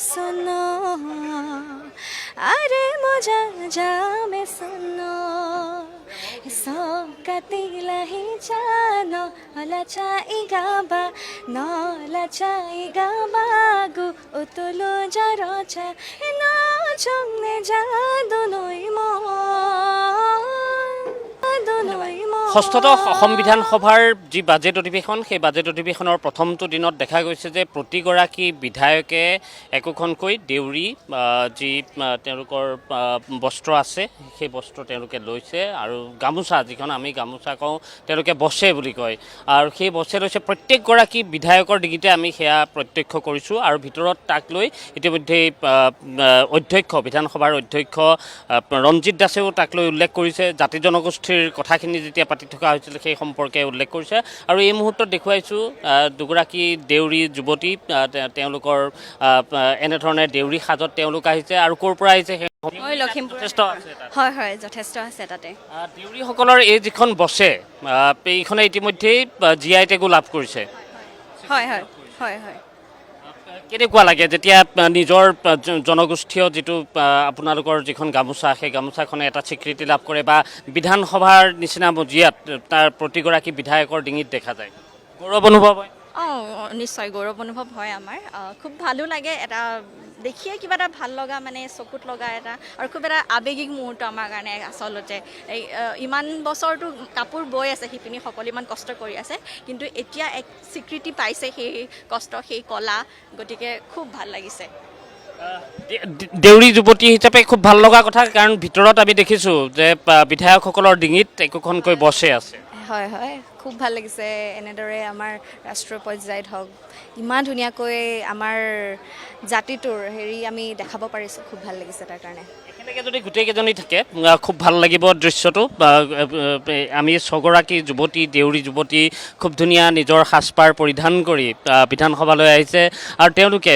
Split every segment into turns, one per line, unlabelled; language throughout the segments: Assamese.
सुनो अरे मजा जामे सुनो सौकतिलाही जानो लचाइगाबा नलचाइगाबा गु उतुलो जरोचा नाचुंगने जादुनोई मो
ষষ্ঠটো অসম বিধানসভাৰ যি বাজেট অধিৱেশন সেই বাজেট অধিৱেশনৰ প্ৰথমটো দিনত দেখা গৈছে যে প্ৰতিগৰাকী বিধায়কে একোখনকৈ দেউৰী যি তেওঁলোকৰ বস্ত্ৰ আছে সেই বস্ত্ৰ তেওঁলোকে লৈছে আৰু গামোচা যিখন আমি গামোচা কওঁ তেওঁলোকে বছে বুলি কয় আৰু সেই বছে লৈছে প্ৰত্যেকগৰাকী বিধায়কৰ ডিঙিতে আমি সেয়া প্ৰত্যক্ষ কৰিছোঁ আৰু ভিতৰত তাক লৈ ইতিমধ্যে অধ্যক্ষ বিধানসভাৰ অধ্যক্ষ ৰঞ্জিত দাসেও তাক লৈ উল্লেখ কৰিছে জাতি জনগোষ্ঠীৰ কথাখিনি যেতিয়া পাতি থকা হৈছিল সেই সম্পৰ্কে উল্লেখ কৰিছে আৰু এই মুহূৰ্তত দেখুৱাইছোঁ দুগৰাকী দেউৰী যুৱতী তেওঁলোকৰ এনেধৰণে দেউৰী সাজত তেওঁলোক আহিছে আৰু ক'ৰ পৰা আহিছে
মই লখিমপুৰ হয় হয় যথেষ্ট আছে তাতে
দেউৰীসকলৰ এই যিখন বছে এইখনে ইতিমধ্যেই GI টেগো লাভ কৰিছে
হয় হয় হয় হয়
কেনেকুৱা লাগে যেতিয়া নিজৰ জনগোষ্ঠীয় যিটো আপোনালোকৰ যিখন গামোচা সেই গামোচাখনে এটা স্বীকৃতি লাভ কৰে বা বিধানসভাৰ নিচিনা মজিয়াত তাৰ প্ৰতিগৰাকী বিধায়কৰ ডিঙিত দেখা যায় গৌৰৱ অনুভৱ হয়
নিশ্চয় গৌৰৱ অনুভৱ হয় আমাৰ খুব ভালো লাগে এটা দেখিয়ে কিবা এটা ভাল লগা মানে চকুত লগা এটা আৰু খুব এটা আৱেগিক মুহূৰ্ত আমাৰ কাৰণে আচলতে এই ইমান বছৰটো কাপোৰ বৈ আছে শিপিনীসকলে ইমান কষ্ট কৰি আছে কিন্তু এতিয়া এক স্বীকৃতি পাইছে সেই কষ্ট সেই কলা গতিকে খুব ভাল লাগিছে
দেউৰী যুৱতী হিচাপে খুব ভাল লগা কথা কাৰণ ভিতৰত আমি দেখিছোঁ যে বিধায়কসকলৰ ডিঙিত একোখনকৈ বছে আছে
হয় হয় খুব ভাল লাগিছে এনেদৰে আমাৰ ৰাষ্ট্ৰীয় পৰ্যায়ত হওক ইমান ধুনীয়াকৈ আমাৰ জাতিটোৰ হেৰি আমি দেখাব পাৰিছোঁ খুব ভাল লাগিছে তাৰ কাৰণে
একেলগে যদি গোটেইকেইজনী থাকে খুব ভাল লাগিব দৃশ্যটো আমি ছগৰাকী যুৱতী দেউৰী যুৱতী খুব ধুনীয়া নিজৰ সাজপাৰ পৰিধান কৰি বিধানসভালৈ আহিছে আৰু তেওঁলোকে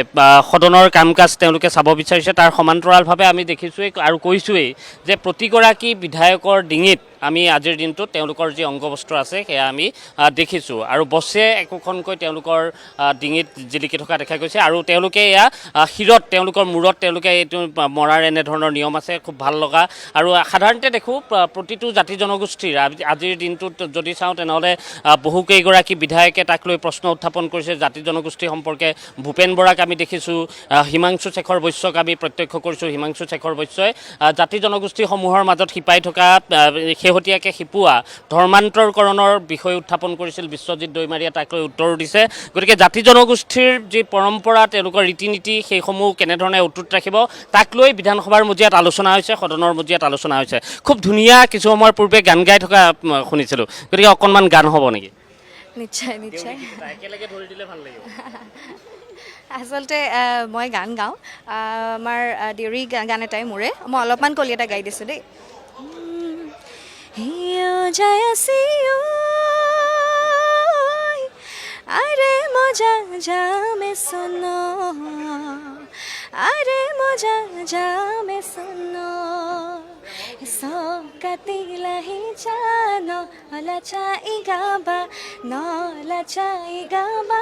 সদনৰ কাম কাজ তেওঁলোকে চাব বিচাৰিছে তাৰ সমান্তৰালভাৱে আমি দেখিছোঁৱেই আৰু কৈছোঁৱেই যে প্ৰতিগৰাকী বিধায়কৰ ডিঙিত আমি আজিৰ দিনটোত তেওঁলোকৰ যি অংগবস্ত্ৰ আছে সেয়া আমি দেখিছোঁ আৰু বছে একোখনকৈ তেওঁলোকৰ ডিঙিত জিলিকি থকা দেখা গৈছে আৰু তেওঁলোকে এয়া শিৰত তেওঁলোকৰ মূৰত তেওঁলোকে এইটো মৰাৰ এনেধৰণৰ নিয়ম আছে খুব ভাল লগা আৰু সাধাৰণতে দেখোঁ প্ৰতিটো জাতি জনগোষ্ঠীৰ আজিৰ দিনটোত যদি চাওঁ তেনেহ'লে বহুকেইগৰাকী বিধায়কে তাক লৈ প্ৰশ্ন উত্থাপন কৰিছে জাতি জনগোষ্ঠী সম্পৰ্কে ভূপেন বৰাক আমি দেখিছোঁ হিমাংশু শেখৰ বৈশ্যক আমি প্ৰত্যক্ষ কৰিছোঁ হিমাংশু শেখৰ বৈশ্যই জাতি জনগোষ্ঠীসমূহৰ মাজত শিপাই থকা শেহতীয়াকৈ শিপোৱা ধৰ্মান্তৰকৰণৰ বিষয় উত্থাপন কৰিছিল বিশ্বজিৎ দৈমাৰীয়ে তাক লৈ উত্তৰ দিছে গতিকে জাতি জনগোষ্ঠীৰ যি পৰম্পৰা তেওঁলোকৰ ৰীতি নীতি সেইসমূহ কেনেধৰণে অটুট ৰাখিব তাক লৈ বিধানসভাৰ মজিয়াত আলোচনা হৈছে সদনৰ মজিয়াত আলোচনা হৈছে খুব ধুনীয়া কিছু সময়ৰ পূৰ্বে গান গাই থকা শুনিছিলোঁ গতিকে অকণমান গান হ'ব নেকি
নিশ্চয় নিশ্চয়
একেলগে ধৰি দিলে ভাল লাগিব
আচলতে মই গান গাওঁ আমাৰ দেউৰী গান এটাই মোৰে মই অলপমান কলি এটা গাই দিছোঁ দেই अरे मजा जामे सुनो अरे मजा जामे सुनो सौकतिलाही जानो लचाइगाबा नलचाइगाबा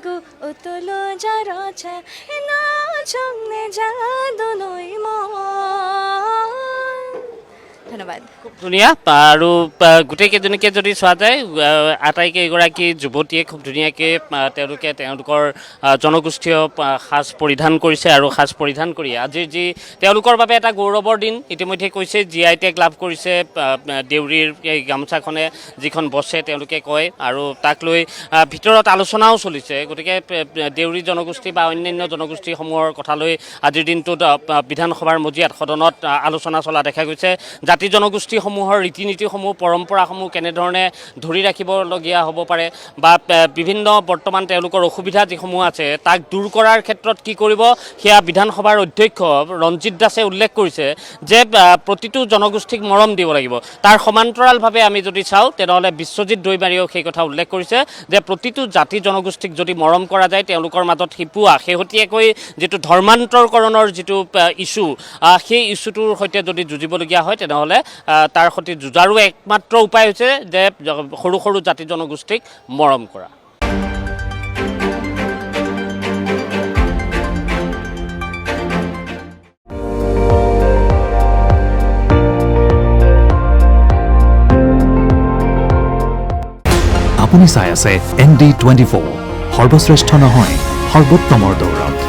गु उतुलो जरोचा नाचुंगने जादुनोई मो ধন্যবাদ
খুব ধুনীয়া আৰু গোটেইকেইজনীকে যদি চোৱা যায় আটাইকেইগৰাকী যুৱতীয়ে খুব ধুনীয়াকৈ তেওঁলোকে তেওঁলোকৰ জনগোষ্ঠীয় সাজ পৰিধান কৰিছে আৰু সাজ পৰিধান কৰি আজিৰ যি তেওঁলোকৰ বাবে এটা গৌৰৱৰ দিন ইতিমধ্যে কৈছে GI টেগ লাভ কৰিছে দেউৰীৰ এই গামোচাখনে যিখন বছে তেওঁলোকে কয় আৰু তাক লৈ ভিতৰত আলোচনাও চলিছে গতিকে দেউৰী জনগোষ্ঠী বা অন্যান্য জনগোষ্ঠীসমূহৰ কথালৈ আজিৰ দিনটোত বিধানসভাৰ মজিয়াত সদনত আলোচনা চলা দেখা গৈছে জাতি জনগোষ্ঠীসমূহৰ ৰীতি নীতিসমূহ পৰম্পৰাসমূহ কেনেধৰণে ধৰি ৰাখিবলগীয়া হ'ব পাৰে বা বিভিন্ন বৰ্তমান তেওঁলোকৰ অসুবিধা যিসমূহ আছে তাক দূৰ কৰাৰ ক্ষেত্ৰত কি কৰিব সেয়া বিধানসভাৰ অধ্যক্ষ ৰঞ্জিত দাসে উল্লেখ কৰিছে যে প্ৰতিটো জনগোষ্ঠীক মৰম দিব লাগিব তাৰ সমান্তৰালভাৱে আমি যদি চাওঁ তেনেহ'লে বিশ্বজিৎ দৈমাৰীয়েও সেই কথা উল্লেখ কৰিছে যে প্ৰতিটো জাতি জনগোষ্ঠীক যদি মৰম কৰা যায় তেওঁলোকৰ মাজত শিপোৱা শেহতীয়াকৈ যিটো ধৰ্মান্তৰকৰণৰ যিটো ইছ্যু সেই ইছ্যুটোৰ সৈতে যদি যুঁজিবলগীয়া হয় তেনেহ'লে তাৰ সৈতে যুঁজাৰো একমাত্ৰ উপায় হৈছে যে সৰু সৰু জাতি জনগোষ্ঠীক মৰম কৰা
আপুনি চাই আছে ND24 সৰ্বশ্ৰেষ্ঠ নহয় সৰ্বোত্তমৰ দৌৰত